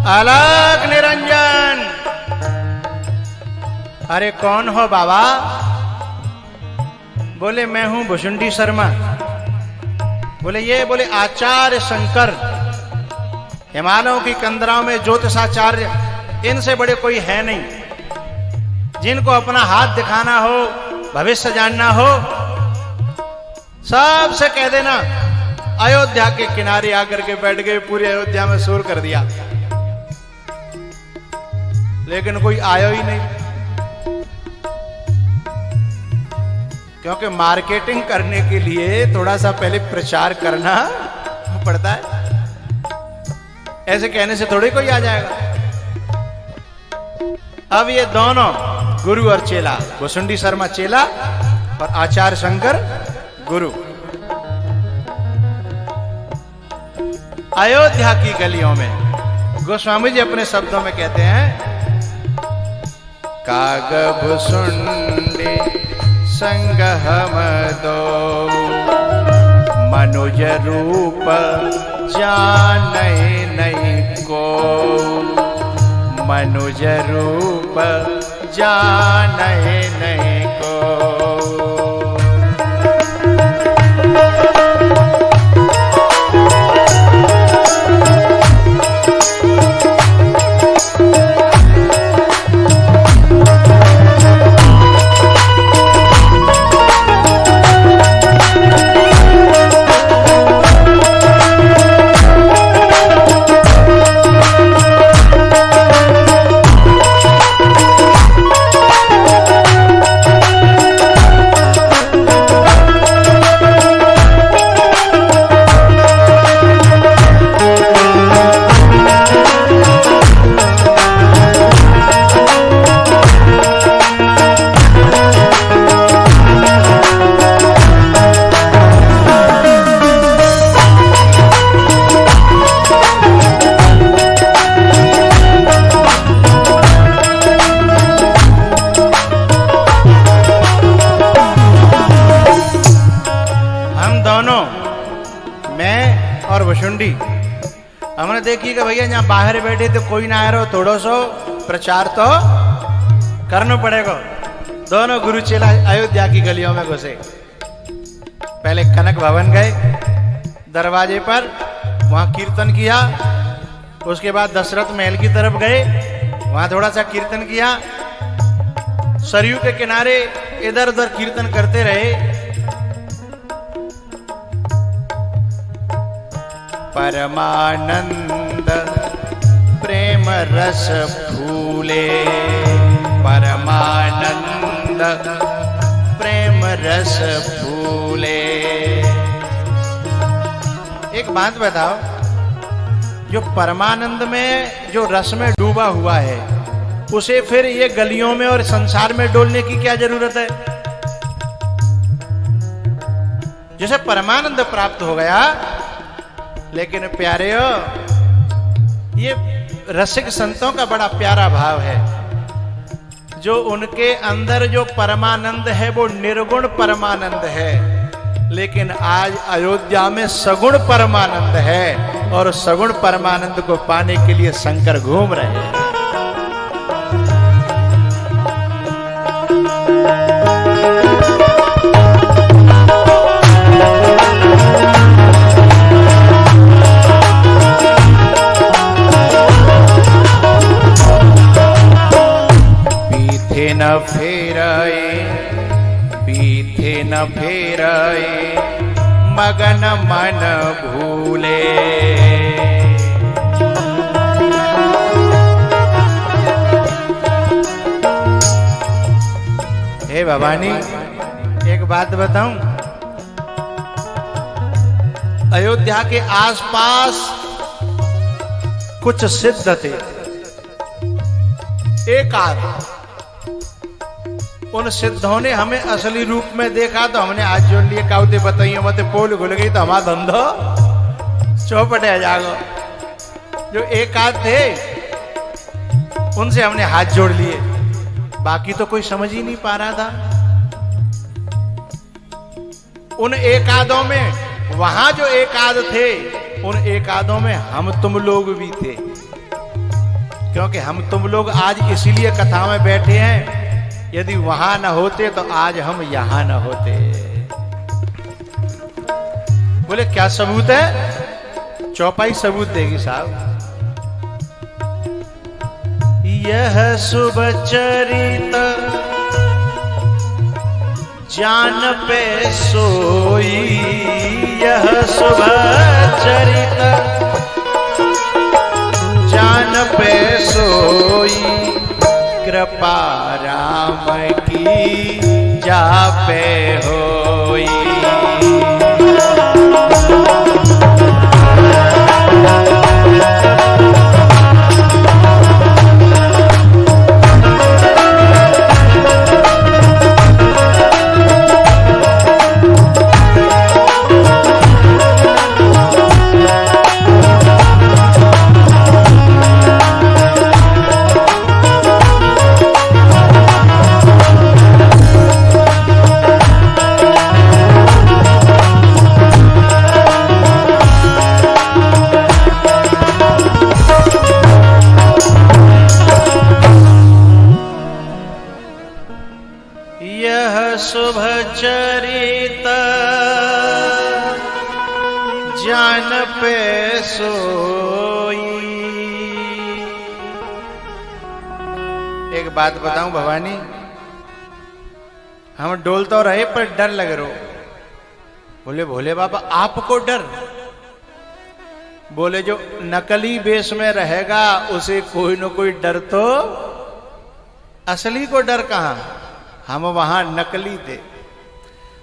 अलग निरंजन। अरे कौन हो बाबा? बोले मैं हूं भुसुंडी शर्मा। बोले ये? बोले आचार्य शंकर, हिमालयों की कंदराओं में ज्योतिषाचार्य, इनसे बड़े कोई है नहीं। जिनको अपना हाथ दिखाना हो, भविष्य जानना हो, सबसे कह देना। अयोध्या के किनारे आकर के बैठ गए, पूरी अयोध्या में शोर कर दिया, लेकिन कोई आया ही नहीं। क्योंकि मार्केटिंग करने के लिए थोड़ा सा पहले प्रचार करना पड़ता है। ऐसे कहने से थोड़ी कोई आ जाएगा। अब ये दोनों गुरु और चेला, भुसुंडी शर्मा चेला और आचार्य शंकर गुरु, अयोध्या की गलियों में गोस्वामी जी अपने शब्दों में कहते हैं, काग भुसुंडी संग हम दो, मनुज रूप जाने नहीं को, मनुज रूप जाने नहीं को। हमने देखी कि भैया यहाँ बाहर बैठे तो कोई ना आ रहा हो, थोड़ा सो प्रचार तो करना पड़ेगा। दोनों गुरु चेला अयोध्या की गलियों में घुसे। पहले कनक भवन गए, दरवाजे पर वहां कीर्तन किया। उसके बाद दशरथ महल की तरफ गए, वहां थोड़ा सा कीर्तन किया। सरयू के किनारे इधर उधर कीर्तन करते रहे। परमानंद प्रेम रस फूले, परमानंद प्रेम रस फूले। एक बात बताओ, जो परमानंद में जो रस में डूबा हुआ है, उसे फिर ये गलियों में और संसार में डोलने की क्या जरूरत है? जैसे परमानंद प्राप्त हो गया, लेकिन प्यारे हो, ये रसिक संतों का बड़ा प्यारा भाव है। जो उनके अंदर जो परमानंद है वो निर्गुण परमानंद है, लेकिन आज अयोध्या में सगुण परमानंद है, और सगुण परमानंद को पाने के लिए शंकर घूम रहे हैं। न फेराए बीथे न फेराए, मगन मन भूले। हे भवानी, एक बात बताऊं, अयोध्या के आसपास कुछ सिद्ध थे, एक आध। उन सिद्धों ने हमें असली रूप में देखा तो हमने हाथ जोड़ लिए, काउते बताइए मत, पोल खुल गई तो हमारा धंधो चौपट है जागो। जो एक आध थे उनसे हमने हाथ जोड़ लिए, बाकी तो कोई समझ ही नहीं पा रहा था। उन एक आधों में, वहां जो एक आध थे, उन एक आधों में हम तुम लोग भी थे। क्योंकि हम तुम लोग आज इसीलिए कथा में बैठे हैं, यदि वहां न होते तो आज हम यहां न होते। बोले क्या सबूत है? चौपाई सबूत देगी साहब। यह शुभ चरित जान पे सोई, यह शुभ चरित जान पे सोई, कृपा राम की जा पे होई। शुभ चरित जान पे सोई। एक बात बताऊं भवानी, हम डोल तो रहे पर डर लग रहा। बोले भोले बाबा आपको डर? बोले जो नकली वेश में रहेगा उसे कोई न कोई डर तो, असली को डर कहां? हम वहां नकली थे।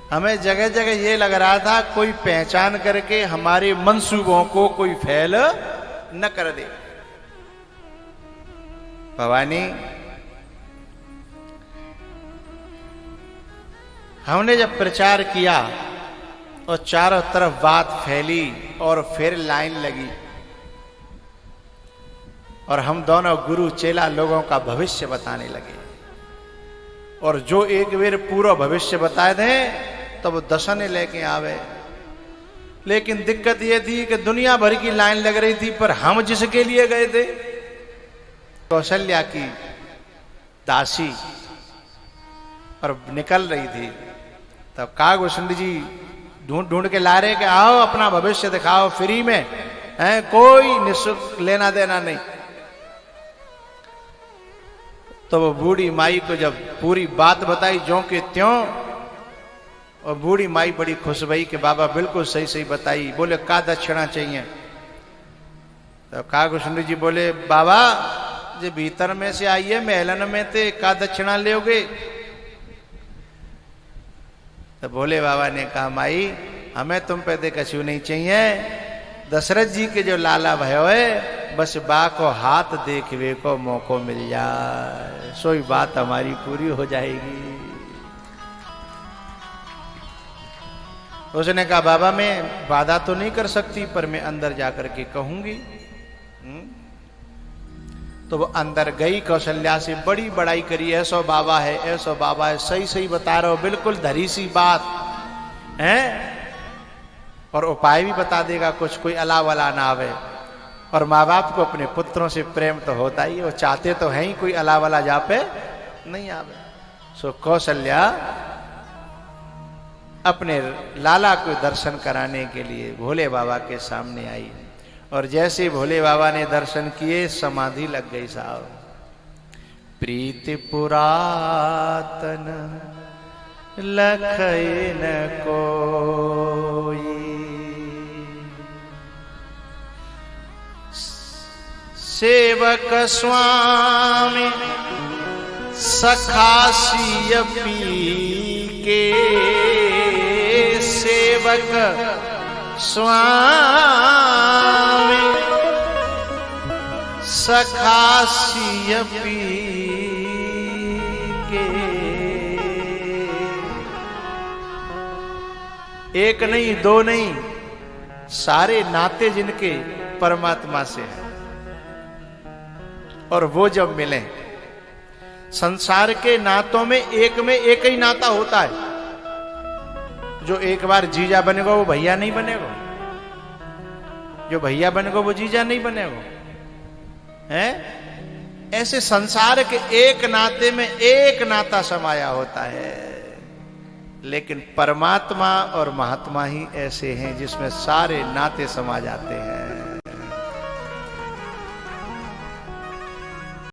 हमें जगह जगह ये लग रहा था कोई पहचान करके हमारे मंसूबों को कोई फेल न कर दे। भवानी, हमने जब प्रचार किया और चारों तरफ बात फैली और फिर लाइन लगी और हम दोनों गुरु चेला लोगों का भविष्य बताने लगे, और जो एक बार पूरा भविष्य बताए थे तो वो दशने लेके आवे। लेकिन दिक्कत ये थी कि दुनिया भर की लाइन लग रही थी, पर हम जिसके लिए गए थे, कौशल्या की दासी, और निकल रही थी। तब कागभूषण जी ढूंढ ढूंढ के ला रहे कि आओ अपना भविष्य दिखाओ फ्री में, है कोई निःशुल्क लेना देना नहीं। तो वो बूढ़ी माई को जब पूरी बात बताई ज्यों के त्यों, और बूढ़ी माई बड़ी खुश भई कि बाबा बिल्कुल सही सही बताई। बोले का दक्षिणा चाहिए? तो कागभूषण जी बोले बाबा जे भीतर में से आइए महलन में थे, का दक्षिणा लोगे? तो भोले बाबा ने कहा माई हमें तुम पे दे कछु नहीं चाहिए, दशरथ जी के जो लाला भयो है बस बा को हाथ देखवे को मौको मिल जाए, सोई बात हमारी पूरी हो जाएगी। उसने कहा बाबा मैं वादा तो नहीं कर सकती, पर मैं अंदर जाकर के कहूंगी। तो वो अंदर गई, कौशल्या से बड़ी बड़ाई करी, ऐसो बाबा है, ऐसो बाबा है, सही सही बता रहे हो, बिल्कुल धरी सी बात है, और उपाय भी बता देगा कुछ, कोई अला वला ना आवे। और माँ बाप को अपने पुत्रों से प्रेम तो होता ही, वो चाहते तो हैं ही कोई अला वला जा पे नहीं आवे। सो कौशल्या अपने लाला को दर्शन कराने के लिए भोले बाबा के सामने आई, और जैसे भोले बाबा ने दर्शन किए समाधि लग गई साहब। प्रीति पुरातन लखई न कोई, सेवक स्वामी सखासी पी के, सेवक स्वामी सखासी पी के। एक नहीं दो नहीं, सारे नाते जिनके परमात्मा से हैं, और वो जब मिले, संसार के नातों में एक ही नाता होता है। जो एक बार जीजा बनेगा वो भैया नहीं बनेगा, जो भैया बनेगा वो जीजा नहीं बनेगा, है? ऐसे संसार के एक नाते में एक नाता समाया होता है, लेकिन परमात्मा और महात्मा ही ऐसे हैं जिसमें सारे नाते समा जाते हैं।